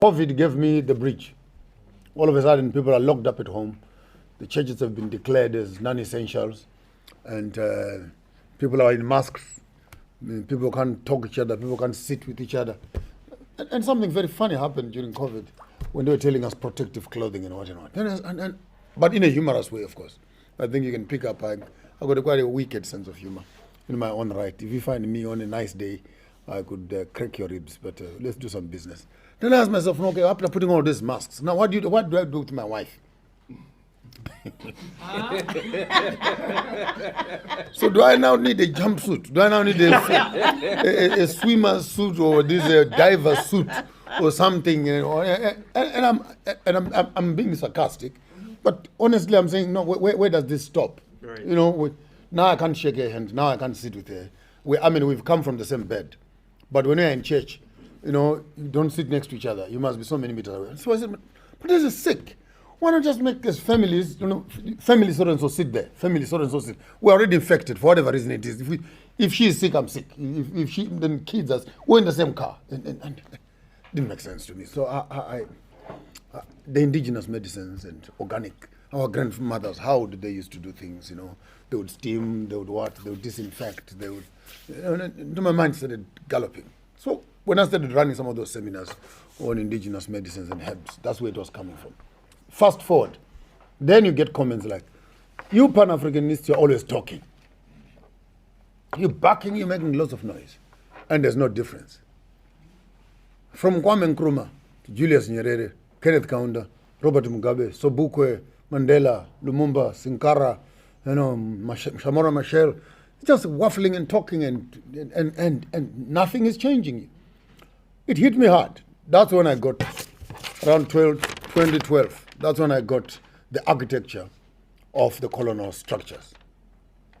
COVID gave me the bridge. All of a sudden, people are locked up at home. The churches have been declared as non-essentials, and people are in masks. People can't talk to each other. People can't sit with each other. And something very funny happened during COVID when they were telling us protective clothing and what and what. But in a humorous way, of course. I think you can pick up. I got quite a wicked sense of humor in my own right. If you find me on a nice day, I could crack your ribs, but let's do some business. Then I asked myself, okay, after putting all these masks, now what do I do with my wife? So do I now need a jumpsuit? Do I now need a swimmer suit or this diver suit or something? You know? And I'm being sarcastic, but honestly, I'm saying, no. Where does this stop? Right. You know, now I can't shake her hand. Now I can't sit with her. We've come from the same bed, but when we're in church, you know, you don't sit next to each other. You must be so many meters away. So I said, but this is sick. Why not just make as families, you know, family so and so sit there, family so and so sit. We're already infected for whatever reason it is. If she is sick, I'm sick. If she, then kids are, we're in the same car. And it didn't make sense to me. So the indigenous medicines and organic, our grandmothers, how did they used to do things? You know, they would steam, they would disinfect, they would. My mind started galloping. So when I started running some of those seminars on indigenous medicines and herbs, that's where it was coming from. Fast forward, then you get comments like, you Pan-Africanists, you're always talking. You're barking, you're making lots of noise. And there's no difference. From Kwame Nkrumah to Julius Nyerere, Kenneth Kaunda, Robert Mugabe, Sobukwe, Mandela, Lumumba, Sankara, you know, Samora Machel, just waffling and talking and nothing is changing. It hit me hard. That's when I got, around 2012, that's when I got the architecture of the colonial structures.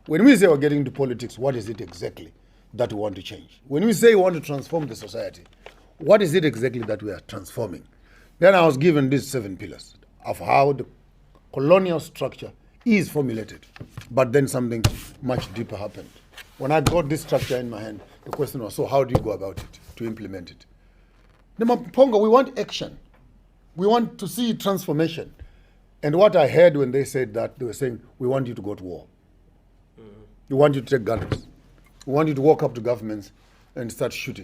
When we say we're getting into politics, what is it exactly that we want to change? When we say we want to transform the society, what is it exactly that we are transforming? Then I was given these 7 pillars of how the colonial structure is formulated. But then something much deeper happened. When I got this structure in my hand, the question was, so how do you go about it to implement it? Pongo, we want action. We want to see transformation. And what I heard when they said that, they were saying, we want you to go to war. We want you to take guns. We want you to walk up to governments and start shooting.